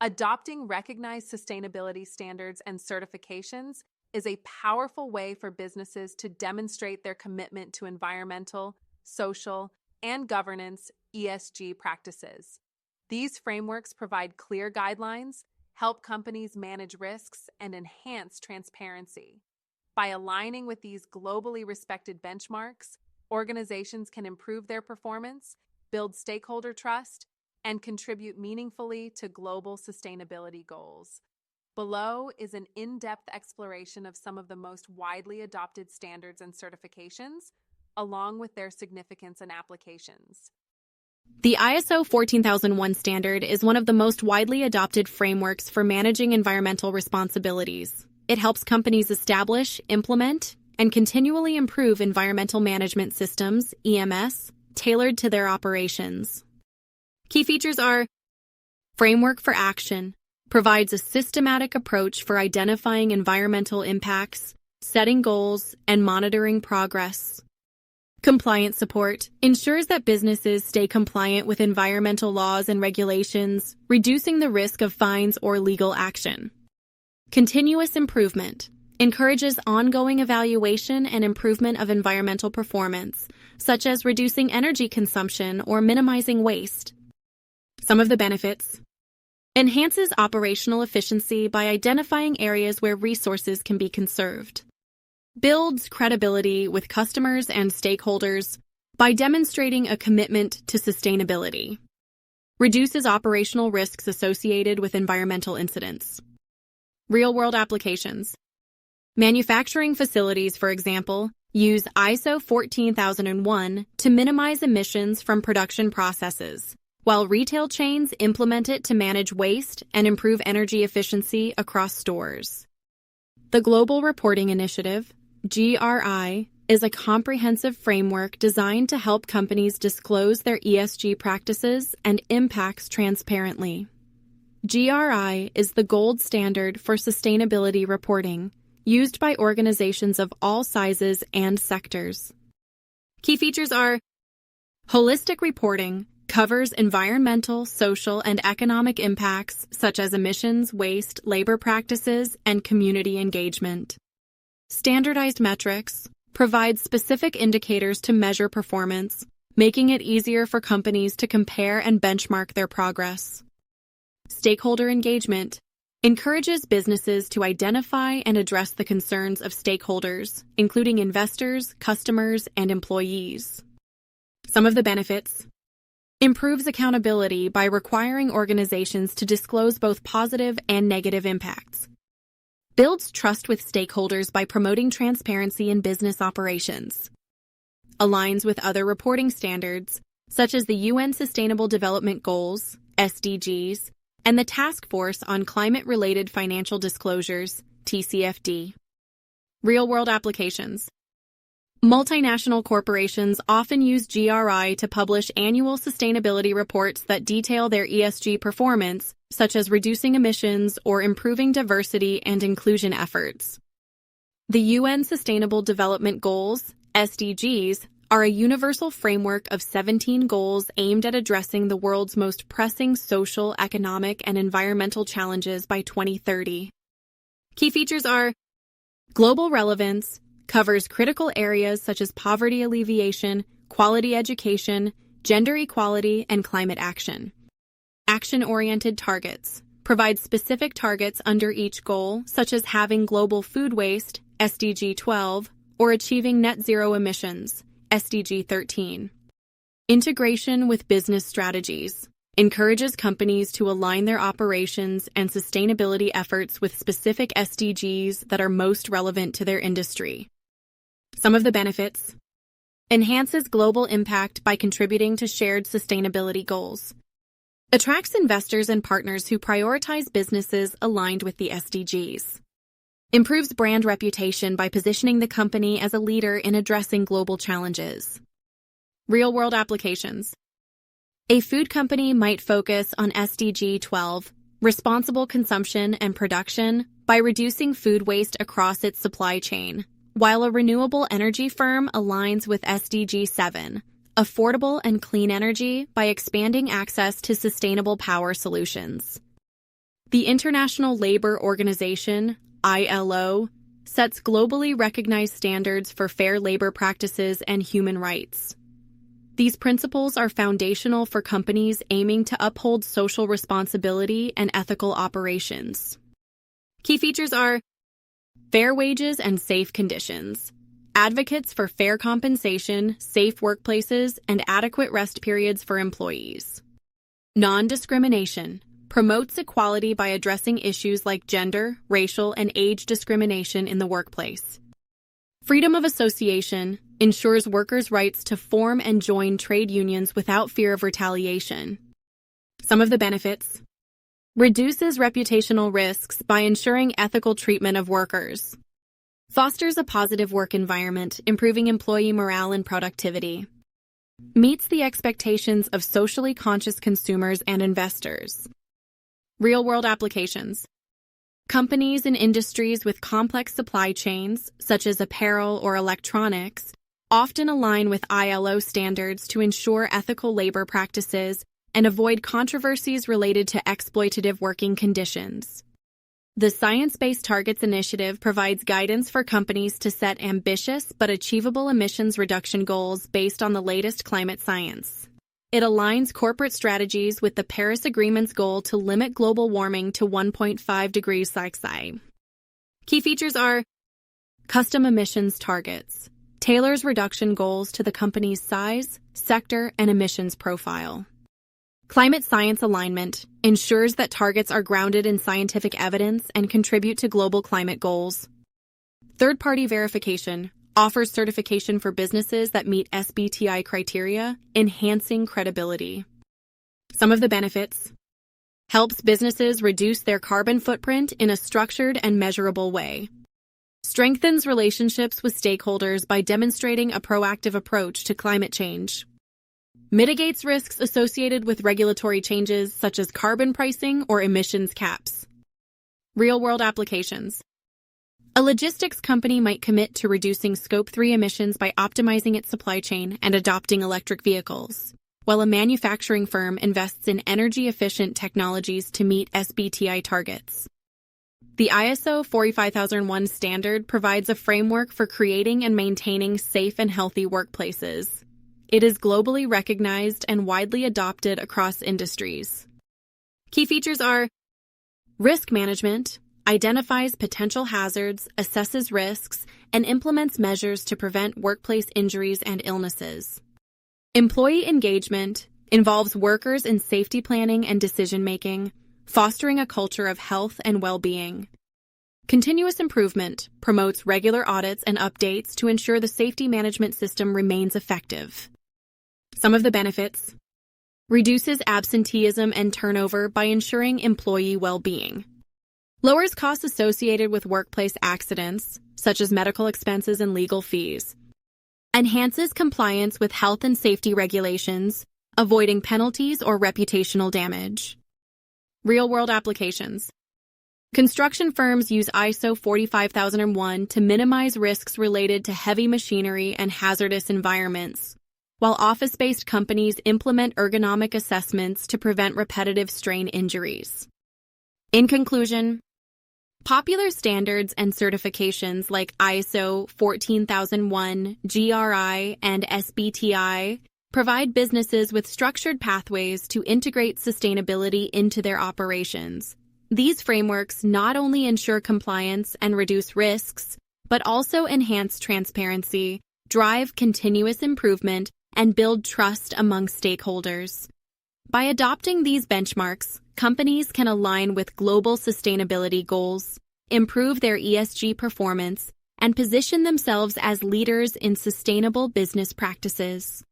Adopting recognized sustainability standards and certifications is a powerful way for businesses to demonstrate their commitment to environmental, social, and governance (ESG) practices. These frameworks provide clear guidelines, help companies manage risks, and enhance transparency. By aligning with these globally respected benchmarks, organizations can improve their performance, build stakeholder trust, and contribute meaningfully to global sustainability goals. Below is an in-depth exploration of some of the most widely adopted standards and certifications, along with their significance and applications. The ISO 14001 standard is one of the most widely adopted frameworks for managing environmental responsibilities. It helps companies establish, implement, and continually improve environmental management systems, EMS, tailored to their operations. Key features are: Framework for Action provides a systematic approach for identifying environmental impacts, setting goals, and monitoring progress. Compliance Support ensures that businesses stay compliant with environmental laws and regulations, reducing the risk of fines or legal action. Continuous Improvement encourages ongoing evaluation and improvement of environmental performance, such as reducing energy consumption or minimizing waste. Some of the benefits: enhances operational efficiency by identifying areas where resources can be conserved. Builds credibility with customers and stakeholders by demonstrating a commitment to sustainability. Reduces operational risks associated with environmental incidents. Real-world applications. Manufacturing facilities, for example, use ISO 14001 to minimize emissions from production processes, while retail chains implement it to manage waste and improve energy efficiency across stores. The Global Reporting Initiative, GRI, is a comprehensive framework designed to help companies disclose their ESG practices and impacts transparently. GRI is the gold standard for sustainability reporting, used by organizations of all sizes and sectors. Key features are: holistic reporting covers environmental, social, and economic impacts such as emissions, waste, labor practices, and community engagement. Standardized metrics provide specific indicators to measure performance, making it easier for companies to compare and benchmark their progress. Stakeholder engagement encourages businesses to identify and address the concerns of stakeholders, including investors, customers, and employees. Some of the benefits: improves accountability by requiring organizations to disclose both positive and negative impacts. Builds trust with stakeholders by promoting transparency in business operations. Aligns with other reporting standards, such as the UN Sustainable Development Goals, SDGs, and the Task Force on Climate-Related Financial Disclosures, TCFD. Real-world applications. Multinational corporations often use GRI to publish annual sustainability reports that detail their ESG performance, such as reducing emissions or improving diversity and inclusion efforts. The UN Sustainable Development Goals, SDGs, are a universal framework of 17 goals aimed at addressing the world's most pressing social, economic, and environmental challenges by 2030. Key features are: global relevance, covers critical areas such as poverty alleviation, quality education, gender equality, and climate action. Action-oriented targets provide specific targets under each goal, such as having global food waste, SDG 12, or achieving net zero emissions, SDG 13. Integration with business strategies encourages companies to align their operations and sustainability efforts with specific SDGs that are most relevant to their industry. Some of the benefits: enhances global impact by contributing to shared sustainability goals. Attracts investors and partners who prioritize businesses aligned with the SDGs. Improves brand reputation by positioning the company as a leader in addressing global challenges. Real-world applications. A food company might focus on SDG 12, responsible consumption and production, by reducing food waste across its supply chain, while a renewable energy firm aligns with SDG 7, affordable and clean energy, by expanding access to sustainable power solutions. The International Labor Organization, ILO, sets globally recognized standards for fair labor practices and human rights. These principles are foundational for companies aiming to uphold social responsibility and ethical operations. Key features are fair wages and safe conditions, advocates for fair compensation, safe workplaces, and adequate rest periods for employees. Non-discrimination promotes equality by addressing issues like gender, racial, and age discrimination in the workplace. Freedom of association ensures workers' rights to form and join trade unions without fear of retaliation. Some of the benefits: reduces reputational risks by ensuring ethical treatment of workers. Fosters a positive work environment, improving employee morale and productivity. Meets the expectations of socially conscious consumers and investors. Real-world applications. Companies and industries with complex supply chains, such as apparel or electronics, often align with ILO standards to ensure ethical labor practices and avoid controversies related to exploitative working conditions. The Science-Based Targets Initiative provides guidance for companies to set ambitious but achievable emissions reduction goals based on the latest climate science. It aligns corporate strategies with the Paris Agreement's goal to limit global warming to 1.5 degrees Celsius. Key features are custom emissions targets, tailors reduction goals to the company's size, sector, and emissions profile. Climate science alignment ensures that targets are grounded in scientific evidence and contribute to global climate goals. Third-party verification offers certification for businesses that meet SBTi criteria, enhancing credibility. Some of the benefits: helps businesses reduce their carbon footprint in a structured and measurable way. Strengthens relationships with stakeholders by demonstrating a proactive approach to climate change. Mitigates risks associated with regulatory changes such as carbon pricing or emissions caps. Real-world applications. A logistics company might commit to reducing Scope 3 emissions by optimizing its supply chain and adopting electric vehicles, while a manufacturing firm invests in energy-efficient technologies to meet SBTi targets. The ISO 45001 standard provides a framework for creating and maintaining safe and healthy workplaces. It is globally recognized and widely adopted across industries. Key features are risk management, identifies potential hazards, assesses risks, and implements measures to prevent workplace injuries and illnesses. Employee engagement involves workers in safety planning and decision-making, fostering a culture of health and well-being. Continuous improvement promotes regular audits and updates to ensure the safety management system remains effective. Some of the benefits: reduces absenteeism and turnover by ensuring employee well-being. Lowers costs associated with workplace accidents, such as medical expenses and legal fees. Enhances compliance with health and safety regulations, avoiding penalties or reputational damage. Real-world applications. Construction firms use ISO 45001 to minimize risks related to heavy machinery and hazardous environments, while office-based companies implement ergonomic assessments to prevent repetitive strain injuries. In conclusion, popular standards and certifications like ISO 14001, GRI, and SBTi provide businesses with structured pathways to integrate sustainability into their operations. These frameworks not only ensure compliance and reduce risks, but also enhance transparency, drive continuous improvement, and build trust among stakeholders. By adopting these benchmarks, companies can align with global sustainability goals, improve their ESG performance, and position themselves as leaders in sustainable business practices.